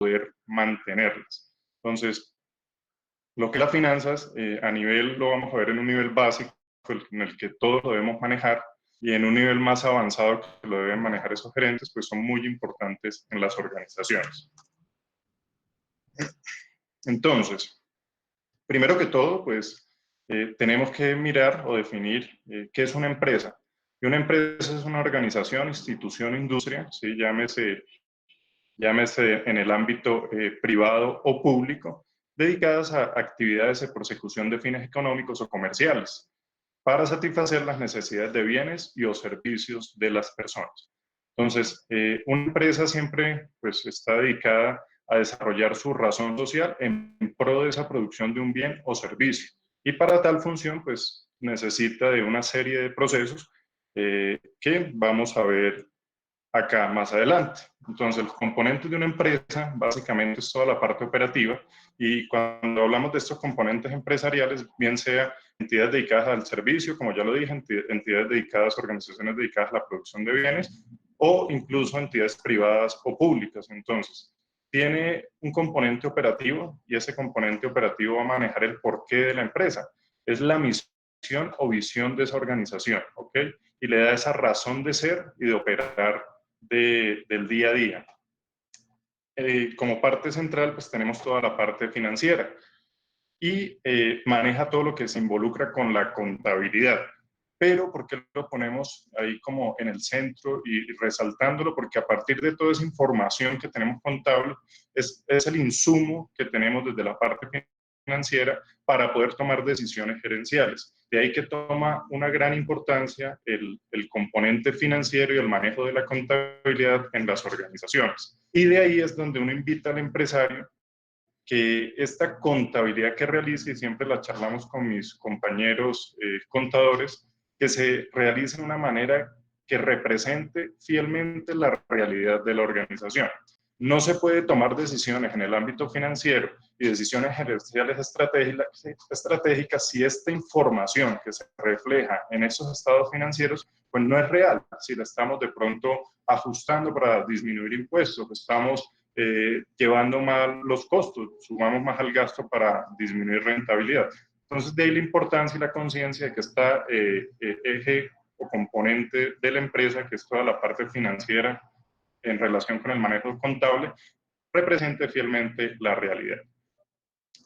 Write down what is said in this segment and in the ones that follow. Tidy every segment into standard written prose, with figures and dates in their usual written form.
poder mantenerlas. Entonces, lo que las finanzas, a nivel, lo vamos a ver en un nivel básico, en el que todos lo debemos manejar, y en un nivel más avanzado que lo deben manejar esos gerentes, pues son muy importantes en las organizaciones. Entonces, primero que todo, pues tenemos que mirar o definir qué es una empresa. Y una empresa es una organización, institución, industria, ¿sí? Llámese en el ámbito privado o público, dedicadas a actividades de persecución de fines económicos o comerciales, para satisfacer las necesidades de bienes y o servicios de las personas. Entonces, una empresa siempre pues, está dedicada a desarrollar su razón social en pro de esa producción de un bien o servicio. Y para tal función, pues necesita de una serie de procesos que vamos a ver acá más adelante. Entonces, los componentes de una empresa básicamente es toda la parte operativa, y cuando hablamos de estos componentes empresariales, bien sea entidades dedicadas al servicio, como ya lo dije, entidades dedicadas, organizaciones dedicadas a la producción de bienes, o incluso entidades privadas o públicas. Entonces, tiene un componente operativo, y ese componente operativo va a manejar el porqué de la empresa. Es la misión o visión de esa organización, ¿ok? Y le da esa razón de ser y de operar del día a día. Como parte central, pues tenemos toda la parte financiera, y maneja todo lo que se involucra con la contabilidad. Pero, ¿por qué lo ponemos ahí como en el centro y resaltándolo? Porque a partir de toda esa información que tenemos contable, es el insumo que tenemos desde la parte financiera para poder tomar decisiones gerenciales. De ahí que toma una gran importancia el componente financiero y el manejo de la contabilidad en las organizaciones. Y de ahí es donde uno invita al empresario que esta contabilidad que realice, y siempre la charlamos con mis compañeros contadores, que se realice de una manera que represente fielmente la realidad de la organización. No se puede tomar decisiones en el ámbito financiero y decisiones gerenciales estratégicas si esta información que se refleja en esos estados financieros pues no es real. Si la estamos de pronto ajustando para disminuir impuestos, estamos llevando mal los costos, sumamos más al gasto para disminuir rentabilidad. Entonces, de ahí la importancia y la conciencia de que esta eje o componente de la empresa, que es toda la parte financiera en relación con el manejo contable, represente fielmente la realidad.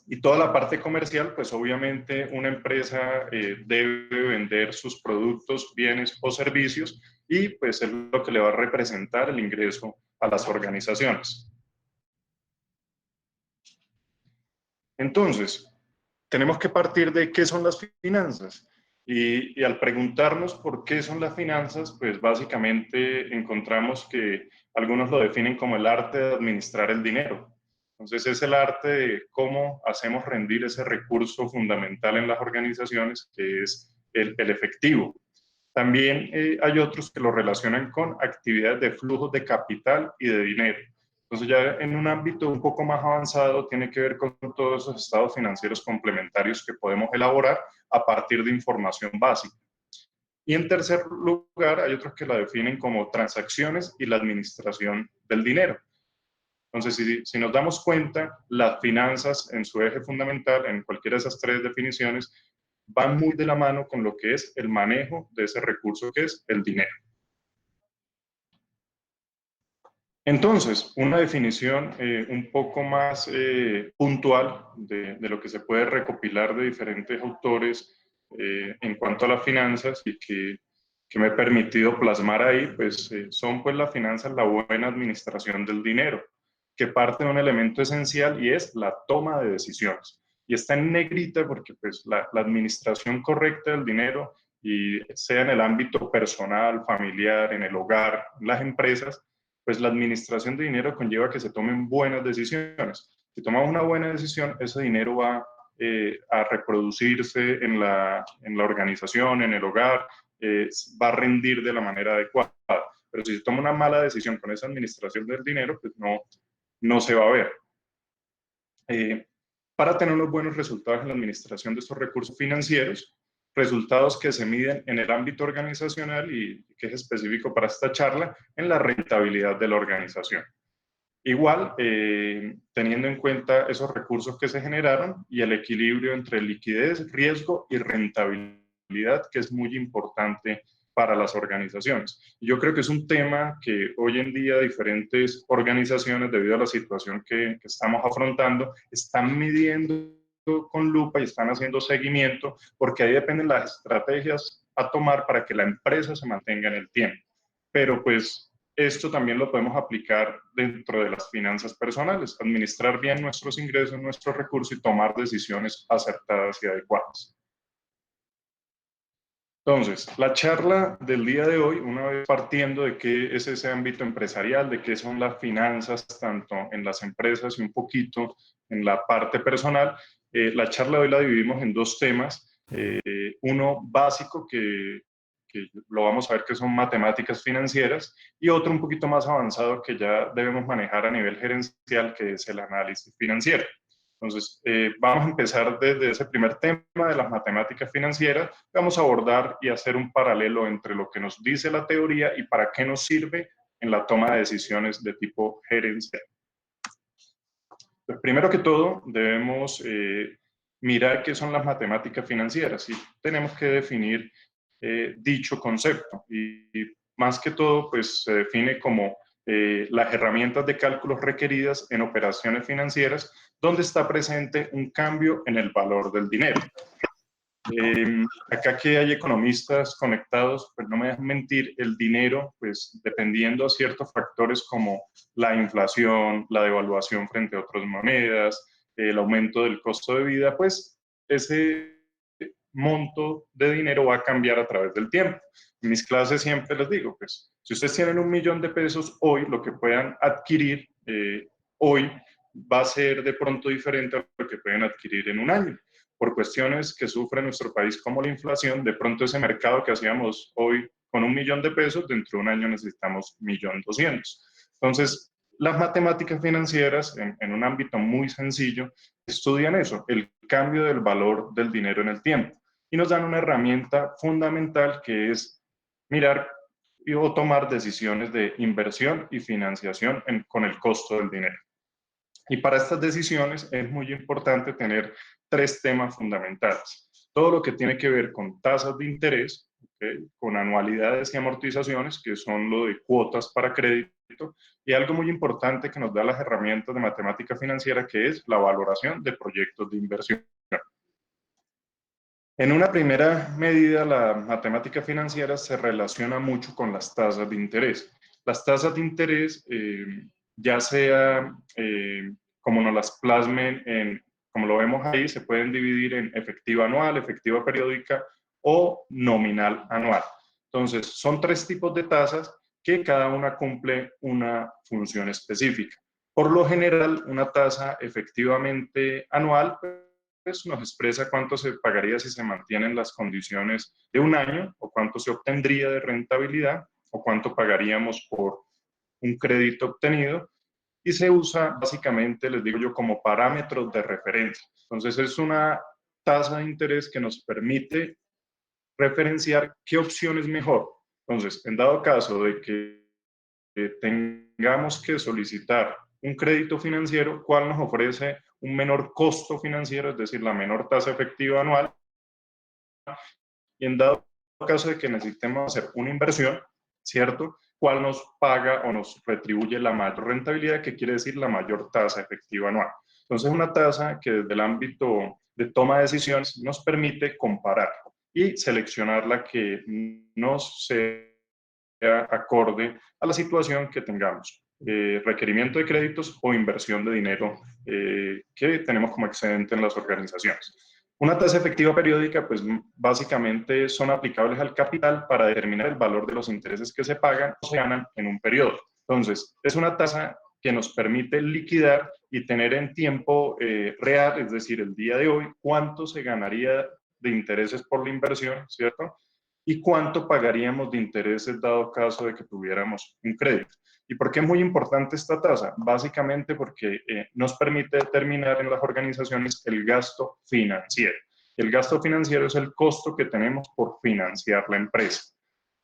Y toda la parte comercial, pues obviamente una empresa debe vender sus productos, bienes o servicios, y pues es lo que le va a representar el ingreso a las organizaciones. Entonces, tenemos que partir de qué son las finanzas. Y al preguntarnos por qué son las finanzas, pues básicamente encontramos que algunos lo definen como el arte de administrar el dinero. Entonces es el arte de cómo hacemos rendir ese recurso fundamental en las organizaciones, que es el efectivo. También hay otros que lo relacionan con actividades de flujos de capital y de dinero. Entonces ya en un ámbito un poco más avanzado tiene que ver con todos esos estados financieros complementarios que podemos elaborar a partir de información básica. Y en tercer lugar, hay otros que la definen como transacciones y la administración del dinero. Entonces, si nos damos cuenta, las finanzas en su eje fundamental, en cualquiera de esas tres definiciones, van muy de la mano con lo que es el manejo de ese recurso que es el dinero. Entonces, una definición un poco más puntual de lo que se puede recopilar de diferentes autores en cuanto a las finanzas, y que me he permitido plasmar ahí, pues son pues las finanzas la buena administración del dinero, que parte de un elemento esencial, y es la toma de decisiones. Y está en negrita porque pues la administración correcta del dinero, y sea en el ámbito personal, familiar, en el hogar, en las empresas, pues la administración de dinero conlleva que se tomen buenas decisiones. Si tomamos una buena decisión, ese dinero va a reproducirse en la organización, en el hogar, va a rendir de la manera adecuada. Pero si se toma una mala decisión con esa administración del dinero, pues no se va a ver. Para tener unos buenos resultados en la administración de estos recursos financieros, resultados que se miden en el ámbito organizacional y que es específico para esta charla, en la rentabilidad de la organización. Igual, teniendo en cuenta esos recursos que se generaron y el equilibrio entre liquidez, riesgo y rentabilidad, que es muy importante para las organizaciones. Yo creo que es un tema que hoy en día diferentes organizaciones, debido a la situación que estamos afrontando, están midiendo con lupa y están haciendo seguimiento, porque ahí dependen las estrategias a tomar para que la empresa se mantenga en el tiempo. Pero pues esto también lo podemos aplicar dentro de las finanzas personales, administrar bien nuestros ingresos, nuestros recursos y tomar decisiones acertadas y adecuadas. Entonces, la charla del día de hoy, una vez partiendo de qué es ese ámbito empresarial, de qué son las finanzas, tanto en las empresas y un poquito en la parte personal, la charla de hoy la dividimos en dos temas. Uno básico, que lo vamos a ver que son matemáticas financieras, y otro un poquito más avanzado que ya debemos manejar a nivel gerencial, que es el análisis financiero. Entonces, vamos a empezar desde ese primer tema de las matemáticas financieras. Vamos a abordar y hacer un paralelo entre lo que nos dice la teoría y para qué nos sirve en la toma de decisiones de tipo gerencial. Pues primero que todo, debemos mirar qué son las matemáticas financieras y tenemos que definir dicho concepto. Y más que todo, pues se define como las herramientas de cálculos requeridas en operaciones financieras donde está presente un cambio en el valor del dinero. Acá que hay economistas conectados, pues no me dejan mentir, el dinero, pues dependiendo de ciertos factores como la inflación, la devaluación frente a otras monedas, el aumento del costo de vida, pues ese monto de dinero va a cambiar a través del tiempo. En mis clases siempre les digo, pues si ustedes tienen 1.000.000 de pesos hoy, lo que puedan adquirir hoy va a ser de pronto diferente a lo que pueden adquirir en un año por cuestiones que sufre nuestro país como la inflación. De pronto ese mercado que hacíamos hoy con 1.000.000 de pesos, dentro de un año necesitamos 1.200.000. Entonces, las matemáticas financieras, en un ámbito muy sencillo, estudian eso, el cambio del valor del dinero en el tiempo. Y nos dan una herramienta fundamental que es mirar o tomar decisiones de inversión y financiación con el costo del dinero. Y para estas decisiones es muy importante tener tres temas fundamentales. Todo lo que tiene que ver con tasas de interés, ¿okay?, con anualidades y amortizaciones, que son lo de cuotas para crédito, y algo muy importante que nos da las herramientas de matemática financiera, que es la valoración de proyectos de inversión. En una primera medida, la matemática financiera se relaciona mucho con las tasas de interés. Las tasas de interés, ya sea como nos las plasmen, como lo vemos ahí, se pueden dividir en efectiva anual, efectiva periódica o nominal anual. Entonces, son tres tipos de tasas que cada una cumple una función específica. Por lo general, una tasa efectivamente anual pues, nos expresa cuánto se pagaría si se mantienen las condiciones de un año, o cuánto se obtendría de rentabilidad, o cuánto pagaríamos por un crédito obtenido, y se usa básicamente, les digo yo, como parámetros de referencia. Entonces es una tasa de interés que nos permite referenciar qué opción es mejor. Entonces, en dado caso de que tengamos que solicitar un crédito financiero, ¿cuál nos ofrece un menor costo financiero, es decir, la menor tasa efectiva anual? Y en dado caso de que necesitemos hacer una inversión, ¿cierto?, ¿cuál nos paga o nos retribuye la mayor rentabilidad, que quiere decir la mayor tasa efectiva anual? Entonces, una tasa que desde el ámbito de toma de decisiones nos permite comparar y seleccionar la que nos sea acorde a la situación que tengamos, requerimiento de créditos o inversión de dinero que tenemos como excedente en las organizaciones. Una tasa efectiva periódica, pues básicamente son aplicables al capital para determinar el valor de los intereses que se pagan o se ganan en un periodo. Entonces, es una tasa que nos permite liquidar y tener en tiempo real, es decir, el día de hoy, cuánto se ganaría de intereses por la inversión, ¿cierto? Y cuánto pagaríamos de intereses dado caso de que tuviéramos un crédito. ¿Y por qué es muy importante esta tasa? Básicamente porque nos permite determinar en las organizaciones el gasto financiero. El gasto financiero es el costo que tenemos por financiar la empresa.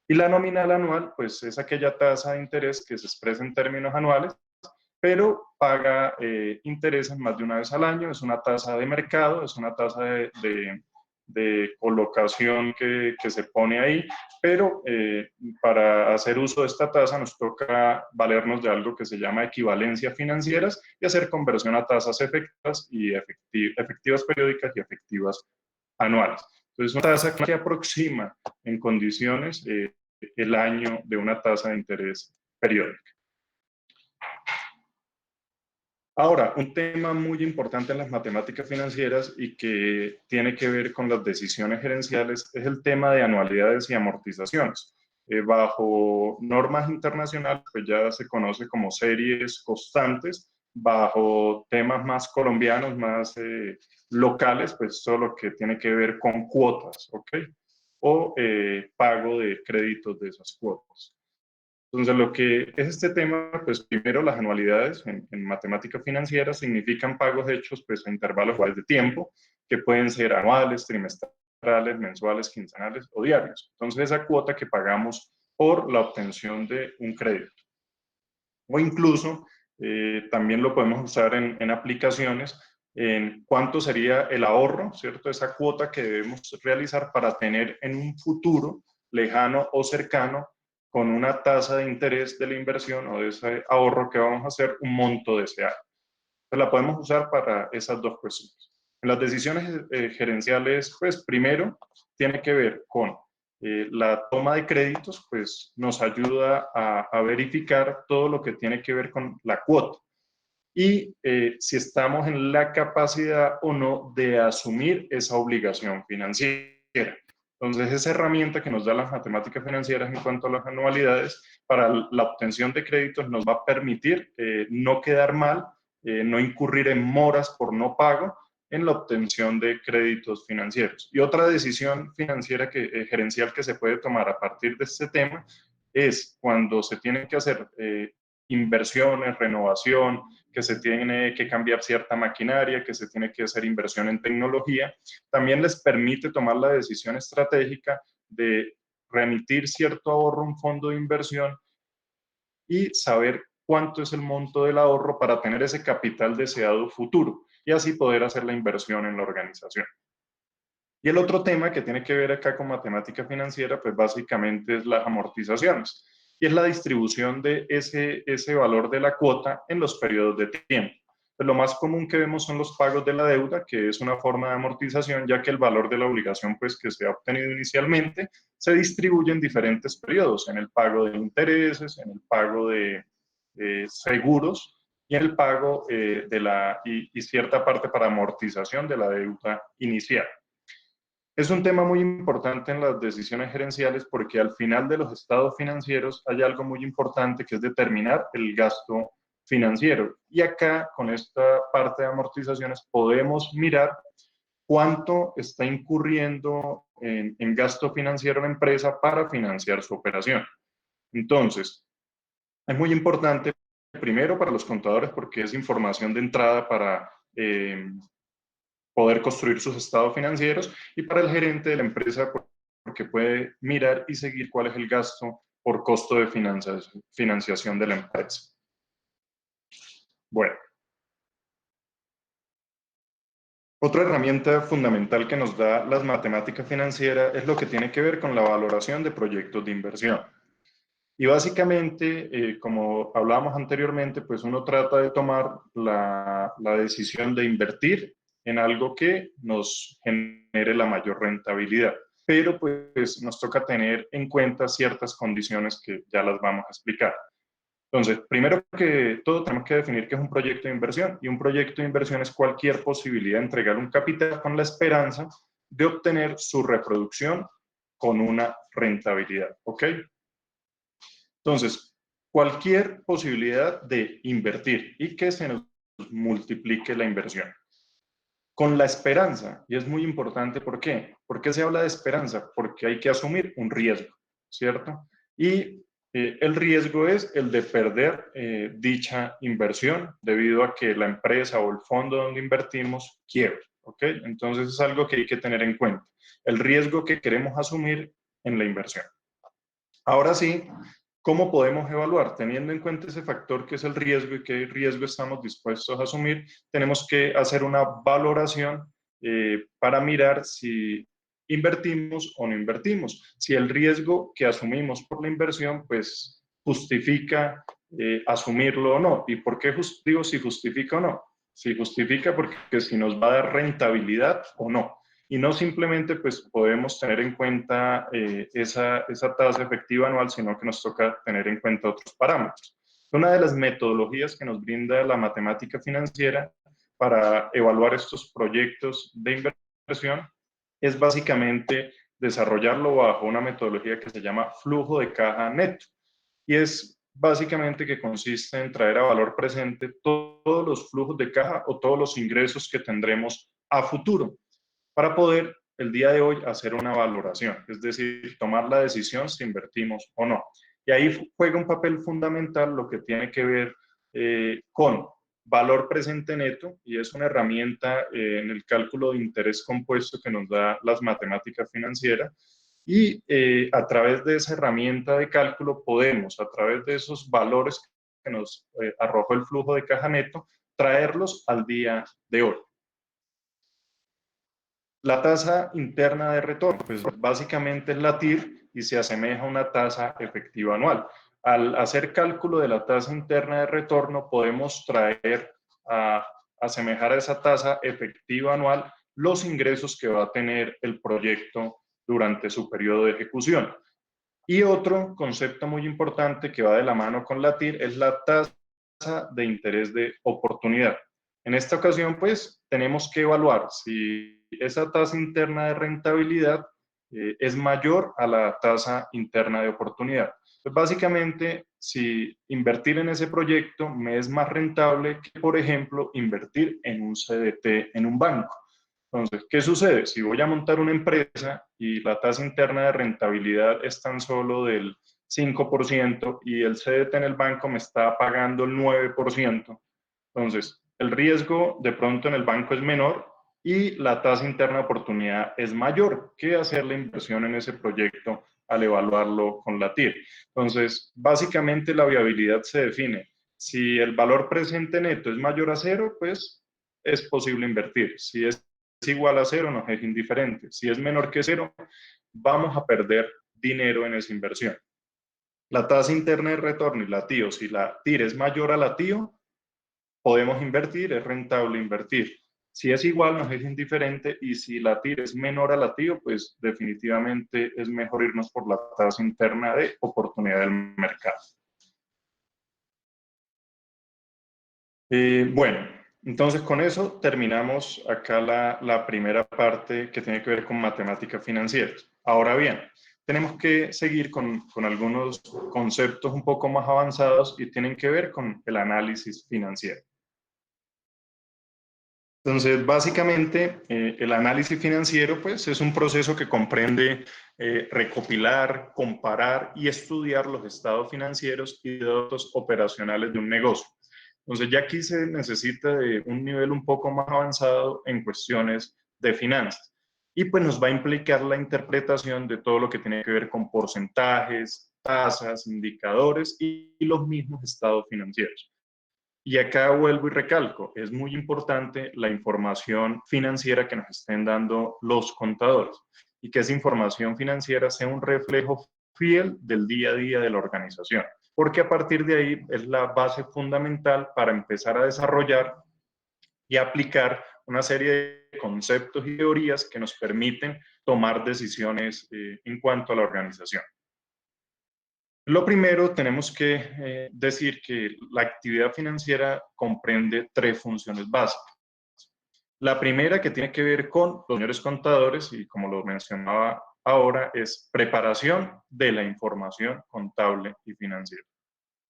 Y la nominal anual, pues es aquella tasa de interés que se expresa en términos anuales pero paga intereses más de una vez al año. Es una tasa de mercado, es una tasa de colocación que se pone ahí, pero para hacer uso de esta tasa nos toca valernos de algo que se llama equivalencias financieras y hacer conversión a tasas efectivas y efectivas periódicas y efectivas anuales. Entonces, una tasa que aproxima en condiciones el año de una tasa de interés periódica. Ahora, un tema muy importante en las matemáticas financieras y que tiene que ver con las decisiones gerenciales es el tema de anualidades y amortizaciones. Bajo normas internacionales, pues ya se conoce como series constantes. Bajo temas más colombianos, más locales, pues todo lo que tiene que ver con cuotas, ¿ok? O pago de créditos de esas cuotas. Entonces, lo que es este tema, pues primero las anualidades en matemática financiera significan pagos hechos pues, a intervalos iguales de tiempo, que pueden ser anuales, trimestrales, mensuales, quincenales o diarios. Entonces, esa cuota que pagamos por la obtención de un crédito. O incluso, también lo podemos usar en aplicaciones, en cuánto sería el ahorro, ¿cierto? Esa cuota que debemos realizar para tener en un futuro lejano o cercano con una tasa de interés de la inversión o de ese ahorro que vamos a hacer, un monto deseado. Entonces, la podemos usar para esas dos cuestiones. En las decisiones gerenciales, pues primero tiene que ver con la toma de créditos, pues nos ayuda a verificar todo lo que tiene que ver con la cuota y si estamos en la capacidad o no de asumir esa obligación financiera. Entonces, esa herramienta que nos da las matemáticas financieras en cuanto a las anualidades para la obtención de créditos nos va a permitir no quedar mal, no incurrir en moras por no pago en la obtención de créditos financieros. Y otra decisión financiera gerencial que se puede tomar a partir de este tema es cuando se tienen que hacer inversiones, renovación, que se tiene que cambiar cierta maquinaria, que se tiene que hacer inversión en tecnología, también les permite tomar la decisión estratégica de remitir cierto ahorro a un fondo de inversión y saber cuánto es el monto del ahorro para tener ese capital deseado futuro y así poder hacer la inversión en la organización. Y el otro tema que tiene que ver acá con matemática financiera, pues básicamente es las amortizaciones y es la distribución de ese valor de la cuota en los periodos de tiempo. Pues lo más común que vemos son los pagos de la deuda, que es una forma de amortización, ya que el valor de la obligación pues, que se ha obtenido inicialmente se distribuye en diferentes periodos, en el pago de intereses, en el pago de seguros y en el pago y cierta parte para amortización de la deuda inicial. Es un tema muy importante en las decisiones gerenciales porque al final de los estados financieros hay algo muy importante que es determinar el gasto financiero. Y acá, con esta parte de amortizaciones, podemos mirar cuánto está incurriendo en gasto financiero la empresa para financiar su operación. Entonces, es muy importante, primero para los contadores, porque es información de entrada para poder construir sus estados financieros y para el gerente de la empresa porque puede mirar y seguir cuál es el gasto por costo de financiación de la empresa. Bueno, otra herramienta fundamental que nos da las matemáticas financieras es lo que tiene que ver con la valoración de proyectos de inversión. Y básicamente, como hablábamos anteriormente, pues uno trata de tomar la decisión de invertir en algo que nos genere la mayor rentabilidad. Pero pues nos toca tener en cuenta ciertas condiciones que ya las vamos a explicar. Entonces, primero que todo, tenemos que definir qué es un proyecto de inversión. Y un proyecto de inversión es cualquier posibilidad de entregar un capital con la esperanza de obtener su reproducción con una rentabilidad. ¿Ok? Entonces, cualquier posibilidad de invertir y que se nos multiplique la inversión. Con la esperanza, y es muy importante, ¿por qué? ¿Por qué se habla de esperanza? Porque hay que asumir un riesgo, ¿cierto? Y el riesgo es el de perder dicha inversión debido a que la empresa o el fondo donde invertimos quiebre, ¿ok? Entonces es algo que hay que tener en cuenta, el riesgo que queremos asumir en la inversión. Ahora sí, ¿Cómo podemos evaluar? Teniendo en cuenta ese factor que es el riesgo y qué riesgo estamos dispuestos a asumir, tenemos que hacer una valoración para mirar si invertimos o no invertimos. Si el riesgo que asumimos por la inversión, pues justifica asumirlo o no. ¿Y por qué digo si justifica o no? Si justifica porque si nos va a dar rentabilidad o no. Y no simplemente pues podemos tener en cuenta esa tasa efectiva anual, sino que nos toca tener en cuenta otros parámetros. Una de las metodologías que nos brinda la matemática financiera para evaluar estos proyectos de inversión es básicamente desarrollarlo bajo una metodología que se llama flujo de caja neto. Y es básicamente que consiste en traer a valor presente todos los flujos de caja o todos los ingresos que tendremos a futuro para poder el día de hoy hacer una valoración, es decir, tomar la decisión si invertimos o no. Y ahí juega un papel fundamental lo que tiene que ver con valor presente neto, y es una herramienta en el cálculo de interés compuesto que nos da las matemáticas financieras. Y a través de esa herramienta de cálculo podemos, a través de esos valores que nos arrojó el flujo de caja neto, traerlos al día de hoy. La tasa interna de retorno, pues básicamente es la TIR y se asemeja a una tasa efectiva anual. Al hacer cálculo de la tasa interna de retorno, podemos traer a asemejar a esa tasa efectiva anual los ingresos que va a tener el proyecto durante su periodo de ejecución. Y otro concepto muy importante que va de la mano con la TIR es la tasa de interés de oportunidad. En esta ocasión, pues, tenemos que evaluar si esa tasa interna de rentabilidad es mayor a la tasa interna de oportunidad. Pues básicamente, si invertir en ese proyecto me es más rentable que, por ejemplo, invertir en un CDT en un banco. Entonces, ¿qué sucede? Si voy a montar una empresa y la tasa interna de rentabilidad es tan solo del 5% y el CDT en el banco me está pagando el 9%, entonces el riesgo de pronto en el banco es menor y la tasa interna de oportunidad es mayor que hacer la inversión en ese proyecto al evaluarlo con la TIR. Entonces, básicamente la viabilidad se define. Si el valor presente neto es mayor a cero, pues es posible invertir. Si es igual a cero, nos es indiferente. Si es menor que cero, vamos a perder dinero en esa inversión. La tasa interna de retorno y la TIO, si la TIR es mayor a la TIO, podemos invertir, es rentable invertir. Si es igual, nos es indiferente, y si la TIR es menor a la TIO, pues definitivamente es mejor irnos por la tasa interna de oportunidad del mercado. Bueno, entonces con eso terminamos acá la primera parte que tiene que ver con matemáticas financieras. Ahora bien, tenemos que seguir con algunos conceptos un poco más avanzados y tienen que ver con el análisis financiero. Entonces, básicamente, el análisis financiero, pues, es un proceso que comprende recopilar, comparar y estudiar los estados financieros y datos operacionales de un negocio. Entonces, ya aquí se necesita de un nivel un poco más avanzado en cuestiones de finanzas. Y pues nos va a implicar la interpretación de todo lo que tiene que ver con porcentajes, tasas, indicadores y los mismos estados financieros. Y acá vuelvo y recalco, es muy importante la información financiera que nos estén dando los contadores y que esa información financiera sea un reflejo fiel del día a día de la organización, porque a partir de ahí es la base fundamental para empezar a desarrollar y aplicar una serie de conceptos y teorías que nos permiten tomar decisiones en cuanto a la organización. Lo primero, tenemos que decir que la actividad financiera comprende tres funciones básicas. La primera, que tiene que ver con los señores contadores, y como lo mencionaba ahora, es preparación de la información contable y financiera.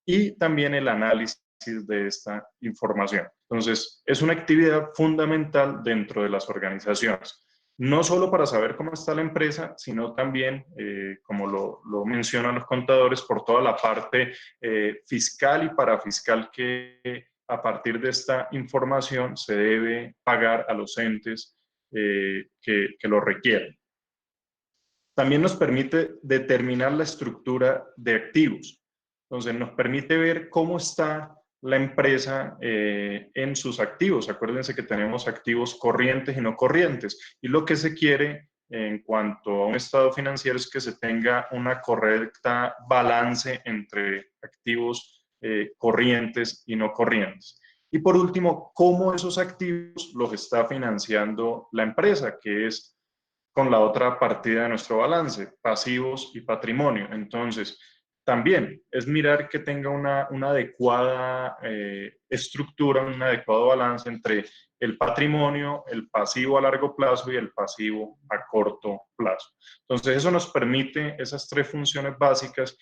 Y también el análisis de esta información. Entonces, es una actividad fundamental dentro de las organizaciones, no solo para saber cómo está la empresa, sino también, como lo mencionan los contadores, por toda la parte fiscal y parafiscal que a partir de esta información se debe pagar a los entes que lo requieren. También nos permite determinar la estructura de activos. Entonces nos permite ver cómo está la empresa en sus activos. Acuérdense que tenemos activos corrientes y no corrientes. Y lo que se quiere en cuanto a un estado financiero es que se tenga una correcta balance entre activos corrientes y no corrientes. Y por último, cómo esos activos los está financiando la empresa, que es con la otra partida de nuestro balance, pasivos y patrimonio. Entonces, también es mirar que tenga una adecuada estructura, un adecuado balance entre el patrimonio, el pasivo a largo plazo y el pasivo a corto plazo. Entonces, eso nos permite, esas tres funciones básicas,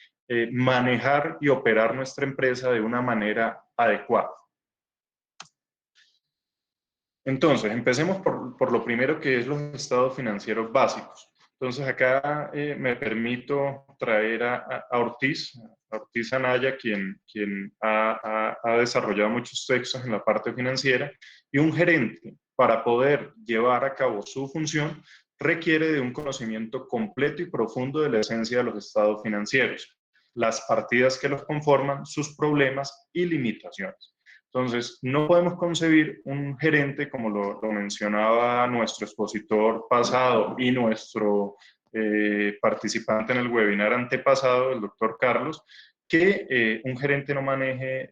manejar y operar nuestra empresa de una manera adecuada. Entonces, empecemos por lo primero que es los estados financieros básicos. Entonces, acá me permito traer a Ortiz Anaya, quien ha desarrollado muchos textos en la parte financiera, y un gerente, para poder llevar a cabo su función, requiere de un conocimiento completo y profundo de la esencia de los estados financieros, las partidas que los conforman, sus problemas y limitaciones. Entonces, no podemos concebir un gerente, como lo mencionaba nuestro expositor pasado y nuestro participante en el webinar antepasado, el doctor Carlos, que un gerente no maneje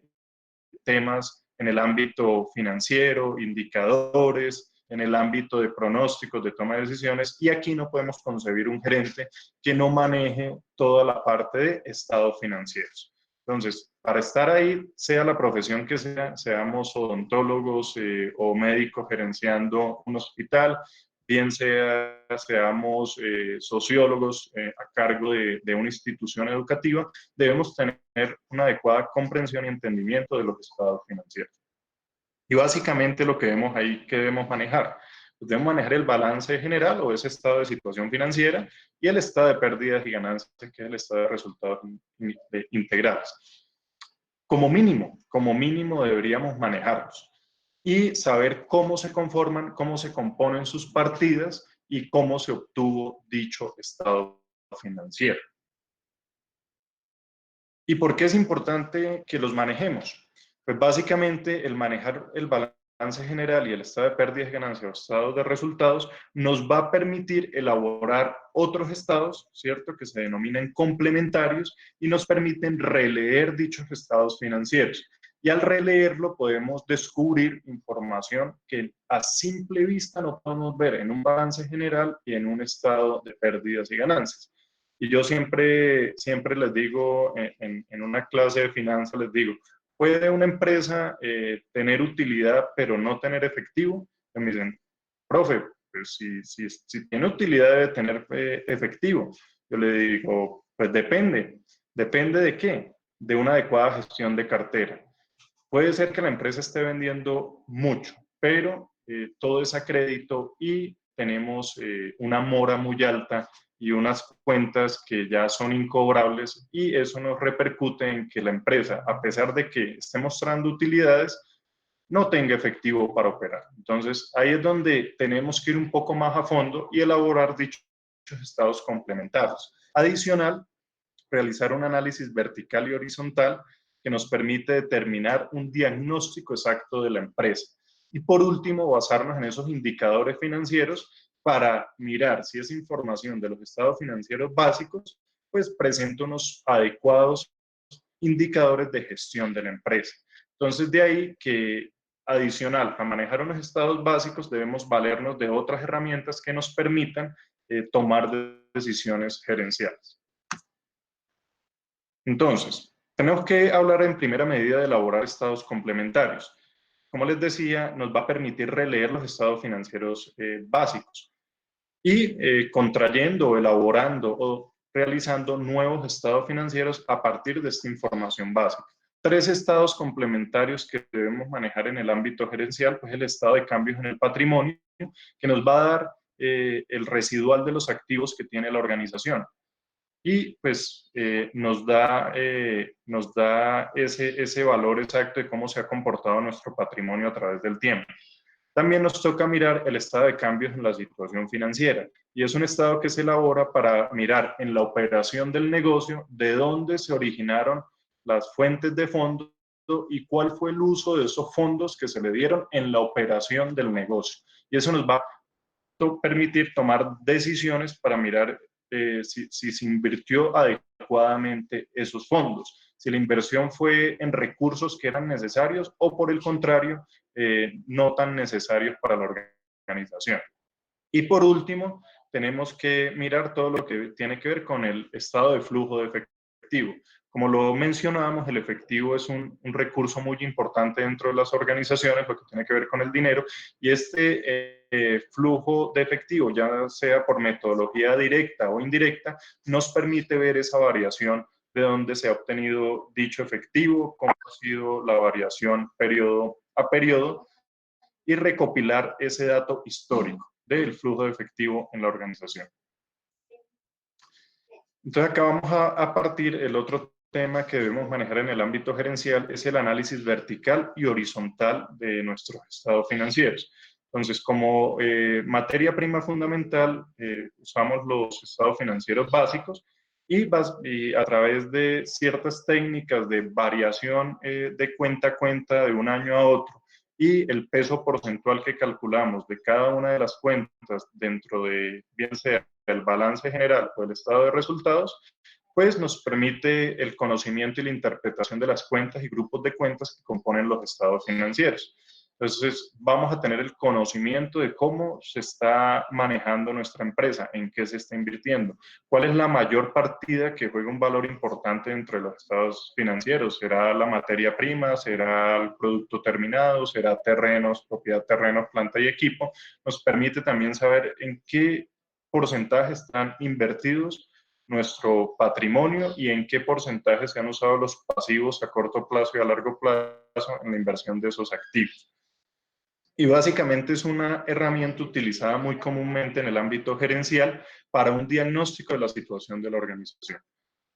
temas en el ámbito financiero, indicadores, en el ámbito de pronósticos, de toma de decisiones, y aquí no podemos concebir un gerente que no maneje toda la parte de estados financieros. Entonces, para estar ahí, sea la profesión que sea, seamos odontólogos o médicos gerenciando un hospital, bien seamos sociólogos a cargo de una institución educativa, debemos tener una adecuada comprensión y entendimiento de los estados financieros. Y básicamente lo que vemos ahí, que debemos manejar? Pues debemos manejar el balance general o ese estado de situación financiera y el estado de pérdidas y ganancias, que es el estado de resultados integrales. Como mínimo deberíamos manejarlos y saber cómo se conforman, cómo se componen sus partidas y cómo se obtuvo dicho estado financiero. ¿Y por qué es importante que los manejemos? Pues básicamente el manejar el balance general y el estado de pérdidas y ganancias o estados de resultados nos va a permitir elaborar otros estados, ¿cierto? Que se denominan complementarios y nos permiten releer dichos estados financieros. Y al releerlo podemos descubrir información que a simple vista no podemos ver en un balance general y en un estado de pérdidas y ganancias. Y yo siempre les digo, en una clase de finanzas les digo, ¿puede una empresa tener utilidad pero no tener efectivo? Y me dicen, profe, pues si tiene utilidad debe tener efectivo. Yo le digo, pues depende. ¿Depende de qué? De una adecuada gestión de cartera. Puede ser que la empresa esté vendiendo mucho, pero todo es a crédito y tenemos una mora muy alta y unas cuentas que ya son incobrables y eso nos repercute en que la empresa, a pesar de que esté mostrando utilidades, no tenga efectivo para operar. Entonces, ahí es donde tenemos que ir un poco más a fondo y elaborar dichos estados complementarios. Adicional, realizar un análisis vertical y horizontal que nos permite determinar un diagnóstico exacto de la empresa. Y por último, basarnos en esos indicadores financieros para mirar si esa información de los estados financieros básicos pues presenta unos adecuados indicadores de gestión de la empresa. Entonces, de ahí que adicional a manejar unos estados básicos, debemos valernos de otras herramientas que nos permitan tomar decisiones gerenciales. Entonces, tenemos que hablar en primera medida de elaborar estados complementarios. Como les decía, nos va a permitir releer los estados financieros básicos y contrayendo, elaborando o realizando nuevos estados financieros a partir de esta información básica. Tres estados complementarios que debemos manejar en el ámbito gerencial, pues el estado de cambios en el patrimonio, que nos va a dar el residual de los activos que tiene la organización. Y pues nos da ese valor exacto de cómo se ha comportado nuestro patrimonio a través del tiempo. También nos toca mirar el estado de cambios en la situación financiera y es un estado que se elabora para mirar en la operación del negocio de dónde se originaron las fuentes de fondos y cuál fue el uso de esos fondos que se le dieron en la operación del negocio. Y eso nos va a permitir tomar decisiones para mirar si se invirtió adecuadamente esos fondos, si la inversión fue en recursos que eran necesarios o por el contrario, no tan necesarios para la organización. Y por último, tenemos que mirar todo lo que tiene que ver con el estado de flujo de efectivo. Como lo mencionábamos, el efectivo es un recurso muy importante dentro de las organizaciones, lo que tiene que ver con el dinero, y este flujo de efectivo, ya sea por metodología directa o indirecta, nos permite ver esa variación de dónde se ha obtenido dicho efectivo, cómo ha sido la variación periodo a periodo, y recopilar ese dato histórico del flujo de efectivo en la organización. Entonces acá vamos a partir el otro tema que debemos manejar en el ámbito gerencial, es el análisis vertical y horizontal de nuestros estados financieros. Entonces, como materia prima fundamental, usamos los estados financieros básicos y a través de ciertas técnicas de variación de cuenta a cuenta de un año a otro y el peso porcentual que calculamos de cada una de las cuentas dentro de, bien sea el balance general o el estado de resultados, pues nos permite el conocimiento y la interpretación de las cuentas y grupos de cuentas que componen los estados financieros. Entonces, vamos a tener el conocimiento de cómo se está manejando nuestra empresa, en qué se está invirtiendo, cuál es la mayor partida que juega un valor importante dentro de los estados financieros. ¿Será la materia prima? ¿Será el producto terminado? ¿Será terrenos, propiedad, terrenos, planta y equipo? Nos permite también saber en qué porcentaje están invertidos nuestro patrimonio y en qué porcentaje se han usado los pasivos a corto plazo y a largo plazo en la inversión de esos activos. Y básicamente es una herramienta utilizada muy comúnmente en el ámbito gerencial para un diagnóstico de la situación de la organización.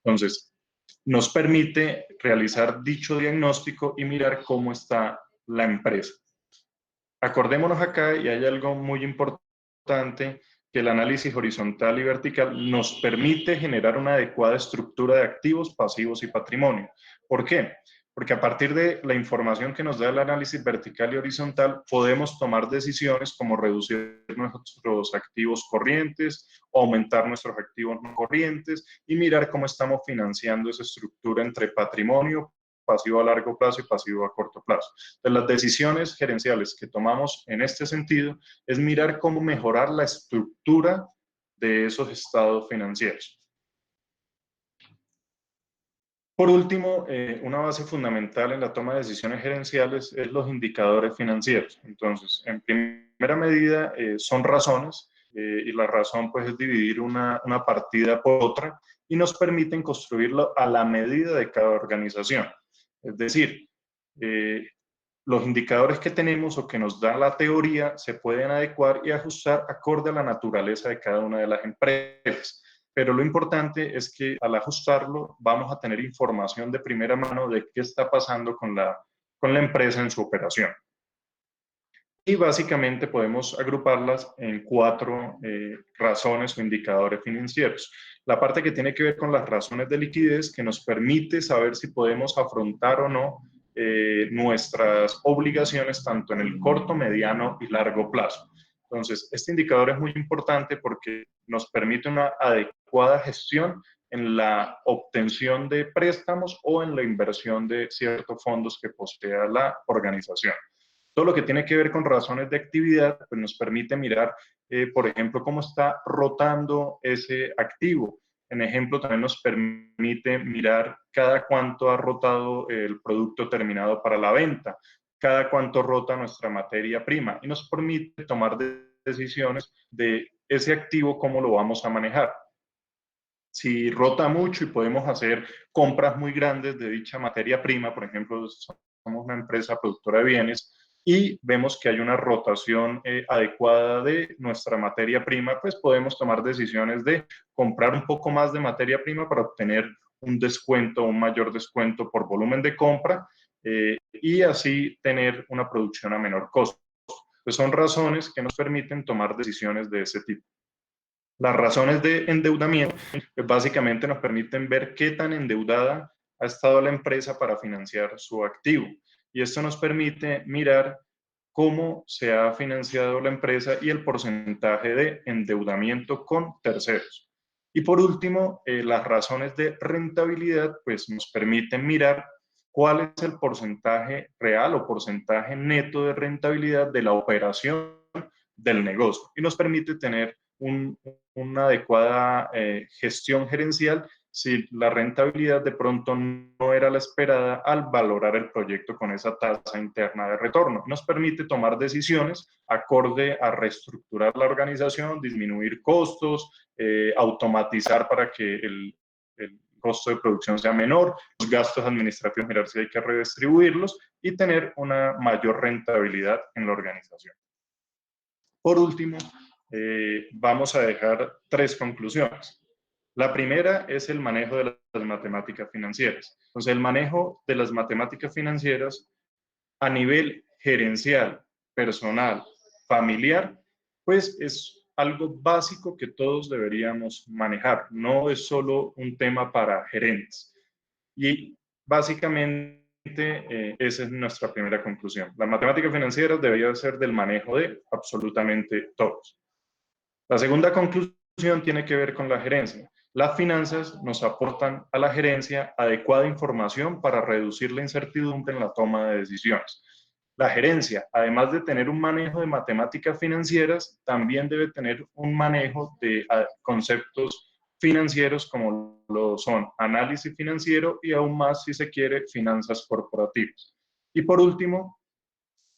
Entonces, nos permite realizar dicho diagnóstico y mirar cómo está la empresa. Acordémonos acá, y hay algo muy importante, que el análisis horizontal y vertical nos permite generar una adecuada estructura de activos, pasivos y patrimonio. ¿Por qué? Porque a partir de la información que nos da el análisis vertical y horizontal, podemos tomar decisiones como reducir nuestros activos corrientes, aumentar nuestros activos no corrientes y mirar cómo estamos financiando esa estructura entre patrimonio, pasivo a largo plazo y pasivo a corto plazo. Entonces, las decisiones gerenciales que tomamos en este sentido es mirar cómo mejorar la estructura de esos estados financieros. Por último, una base fundamental en la toma de decisiones gerenciales es los indicadores financieros. Entonces, en primera medida, son razones, y la razón pues es dividir una partida por otra y nos permiten construirlo a la medida de cada organización. Es decir, los indicadores que tenemos o que nos da la teoría se pueden adecuar y ajustar acorde a la naturaleza de cada una de las empresas. Pero lo importante es que al ajustarlo vamos a tener información de primera mano de qué está pasando con la empresa en su operación. Y básicamente podemos agruparlas en 4 razones o indicadores financieros. La parte que tiene que ver con las razones de liquidez, que nos permite saber si podemos afrontar o no nuestras obligaciones tanto en el corto, mediano y largo plazo. Entonces, este indicador es muy importante porque nos permite una adecuada gestión en la obtención de préstamos o en la inversión de ciertos fondos que posea la organización. Todo lo que tiene que ver con razones de actividad, pues nos permite mirar, por ejemplo, cómo está rotando ese activo. En ejemplo, también nos permite mirar cada cuánto ha rotado el producto terminado para la venta, cada cuánto rota nuestra materia prima y nos permite tomar decisiones de ese activo, cómo lo vamos a manejar. Si rota mucho y podemos hacer compras muy grandes de dicha materia prima, por ejemplo, somos una empresa productora de bienes y vemos que hay una rotación adecuada de nuestra materia prima, pues podemos tomar decisiones de comprar un poco más de materia prima para obtener un descuento, un mayor descuento por volumen de compra y así tener una producción a menor costo. Pues son razones que nos permiten tomar decisiones de ese tipo. Las razones de endeudamiento pues básicamente nos permiten ver qué tan endeudada ha estado la empresa para financiar su activo. Y esto nos permite mirar cómo se ha financiado la empresa y el porcentaje de endeudamiento con terceros. Y por último, las razones de rentabilidad, pues nos permiten mirar cuál es el porcentaje real o porcentaje neto de rentabilidad de la operación del negocio y nos permite tener una adecuada gestión gerencial si la rentabilidad de pronto no era la esperada al valorar el proyecto con esa tasa interna de retorno. Nos permite tomar decisiones acorde a reestructurar la organización, disminuir costos, automatizar para que el costo de producción sea menor, los gastos administrativos, mirar si hay que redistribuirlos y tener una mayor rentabilidad en la organización. Por último, vamos a dejar 3 conclusiones. La primera es el manejo de las matemáticas financieras. Entonces, el manejo de las matemáticas financieras a nivel gerencial, personal, familiar, pues es algo básico que todos deberíamos manejar. No es solo un tema para gerentes. Y básicamente esa es nuestra primera conclusión. Las matemáticas financieras deberían ser del manejo de absolutamente todos. La segunda conclusión tiene que ver con la gerencia. Las finanzas nos aportan a la gerencia adecuada información para reducir la incertidumbre en la toma de decisiones. La gerencia, además de tener un manejo de matemáticas financieras, también debe tener un manejo de conceptos financieros como lo son análisis financiero y aún más, si se quiere, finanzas corporativas. Y por último,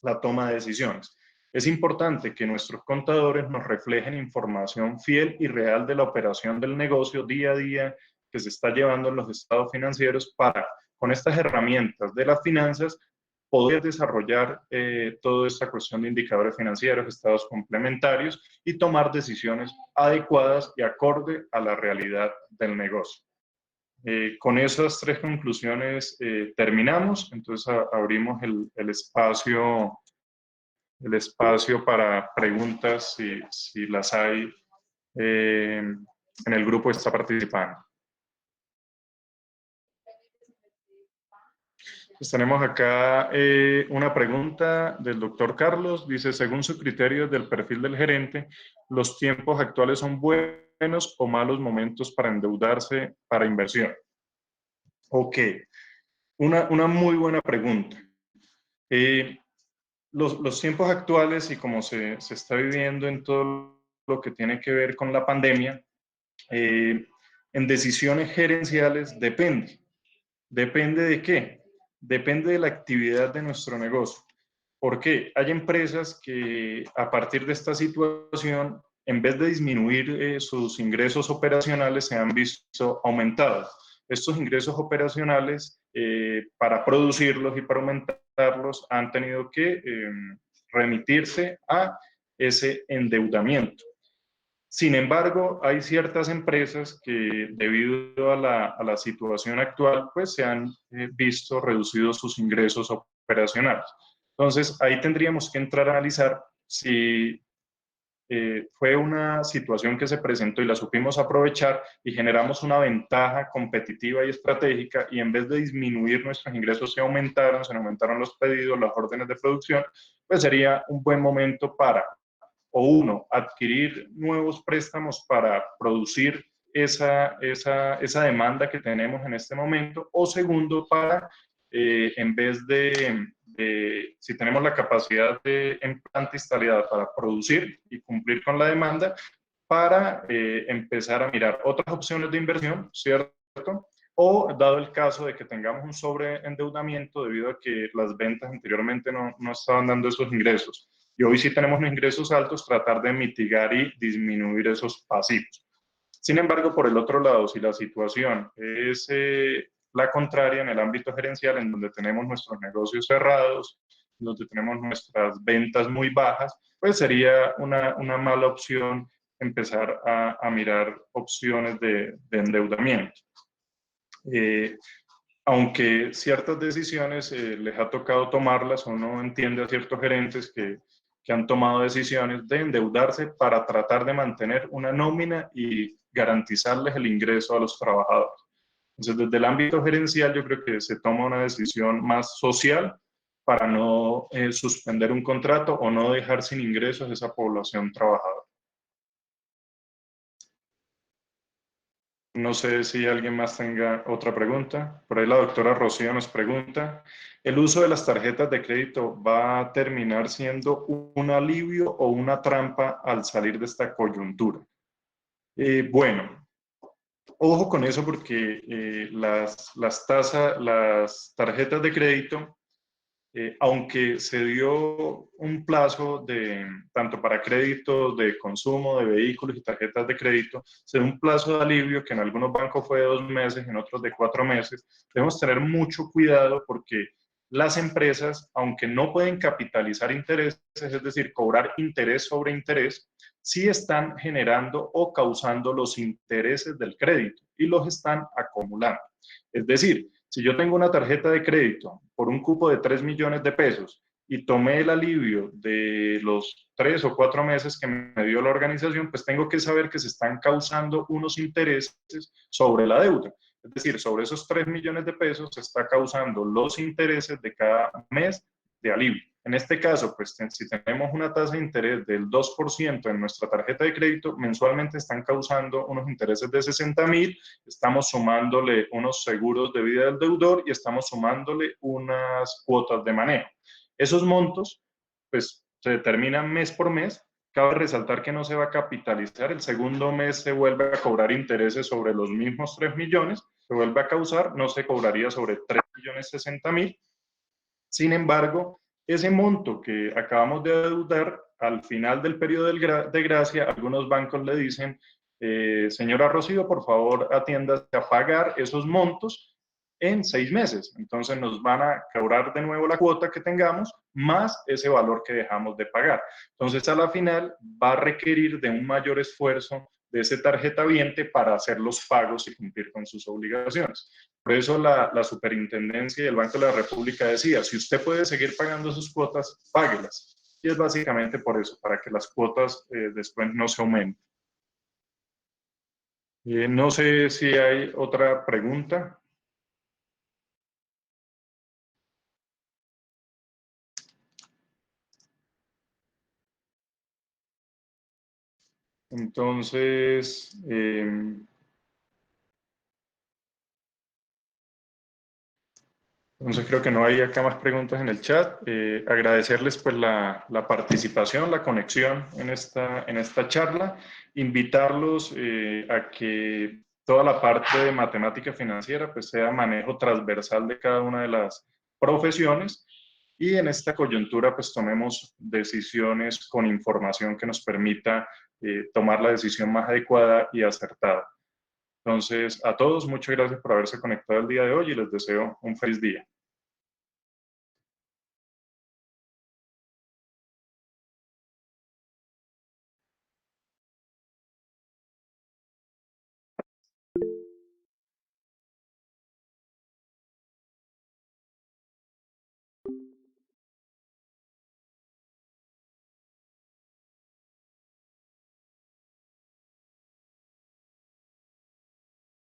la toma de decisiones. Es importante que nuestros contadores nos reflejen información fiel y real de la operación del negocio día a día que se está llevando en los estados financieros para, con estas herramientas de las finanzas, poder desarrollar toda esta cuestión de indicadores financieros, estados complementarios y tomar decisiones adecuadas y acorde a la realidad del negocio. Con esas 3 conclusiones terminamos, entonces abrimos el espacio para preguntas si las hay en el grupo que está participando. Pues tenemos acá una pregunta del doctor Carlos. Dice, según su criterio del perfil del gerente, ¿los tiempos actuales son buenos o malos momentos para endeudarse para inversión? Ok, una muy buena pregunta. Los tiempos actuales y como se está viviendo en todo lo que tiene que ver con la pandemia, en decisiones gerenciales depende. ¿Depende de qué? Depende de la actividad de nuestro negocio. ¿Por qué? Hay empresas que a partir de esta situación, en vez de disminuir sus ingresos operacionales, se han visto aumentados. Estos ingresos operacionales, para producirlos y para aumentarlos, han tenido que remitirse a ese endeudamiento. Sin embargo, hay ciertas empresas que debido a la situación actual, pues se han visto reducidos sus ingresos operacionales. Entonces, ahí tendríamos que entrar a analizar si fue una situación que se presentó y la supimos aprovechar y generamos una ventaja competitiva y estratégica y en vez de disminuir nuestros ingresos se aumentaron los pedidos, las órdenes de producción, pues sería un buen momento para o uno, adquirir nuevos préstamos para producir esa demanda que tenemos en este momento, o segundo, para, en vez si tenemos la capacidad de planta instalada para producir y cumplir con la demanda, para empezar a mirar otras opciones de inversión, ¿cierto? O dado el caso de que tengamos un sobreendeudamiento debido a que las ventas anteriormente no estaban dando esos ingresos y hoy sí tenemos ingresos altos, tratar de mitigar y disminuir esos pasivos. Sin embargo, por el otro lado, si la situación es la contraria en el ámbito gerencial, en donde tenemos nuestros negocios cerrados, donde tenemos nuestras ventas muy bajas, pues sería una mala opción empezar a mirar opciones de endeudamiento. Aunque ciertas decisiones les ha tocado tomarlas, uno entiende a ciertos gerentes que han tomado decisiones de endeudarse para tratar de mantener una nómina y garantizarles el ingreso a los trabajadores. Entonces, desde el ámbito gerencial, yo creo que se toma una decisión más social para no suspender un contrato o no dejar sin ingresos a esa población trabajadora. No sé si alguien más tenga otra pregunta. Por ahí la doctora Rocío nos pregunta, ¿el uso de las tarjetas de crédito va a terminar siendo un alivio o una trampa al salir de esta coyuntura? Bueno, ojo con eso porque las tarjetas de crédito, aunque se dio un plazo de, tanto para créditos de consumo de vehículos y tarjetas de crédito, se dio un plazo de alivio que en algunos bancos fue de 2 meses, en otros de 4 meses. Debemos tener mucho cuidado porque las empresas, aunque no pueden capitalizar intereses, es decir, cobrar interés sobre interés, sí están generando o causando los intereses del crédito y los están acumulando. Es decir, si yo tengo una tarjeta de crédito por un cupo de 3 millones de pesos y tomé el alivio de los 3 o 4 meses que me dio la organización, pues tengo que saber que se están causando unos intereses sobre la deuda. Es decir, sobre esos 3 millones de pesos se está causando los intereses de cada mes de alivio. En este caso, pues si tenemos una tasa de interés del 2% en nuestra tarjeta de crédito, mensualmente están causando unos intereses de 60.000, estamos sumándole unos seguros de vida del deudor y estamos sumándole unas cuotas de manejo. Esos montos, pues se determinan mes por mes. Cabe resaltar que no se va a capitalizar. El segundo mes se vuelve a cobrar intereses sobre los mismos 3 millones, se vuelve a causar, no se cobraría sobre 3 millones 60 mil. Sin embargo, ese monto que acabamos de adeudar al final del periodo de gracia, algunos bancos le dicen, señora Rocío, por favor atiéndase a pagar esos montos en 6 meses. Entonces nos van a cobrar de nuevo la cuota que tengamos más ese valor que dejamos de pagar. Entonces a la final va a requerir de un mayor esfuerzo de ese tarjetaviente para hacer los pagos y cumplir con sus obligaciones. Por eso la Superintendencia y el Banco de la República decía, si usted puede seguir pagando sus cuotas, páguelas. Y es básicamente por eso, para que las cuotas después no se aumenten. No sé si hay otra pregunta. Entonces, creo que no hay acá más preguntas en el chat. Agradecerles pues la participación, la conexión en esta charla. Invitarlos a que toda la parte de matemática financiera pues sea manejo transversal de cada una de las profesiones y en esta coyuntura pues tomemos decisiones con información que nos permita tomar la decisión más adecuada y acertada. Entonces, a todos, muchas gracias por haberse conectado el día de hoy y les deseo un feliz día.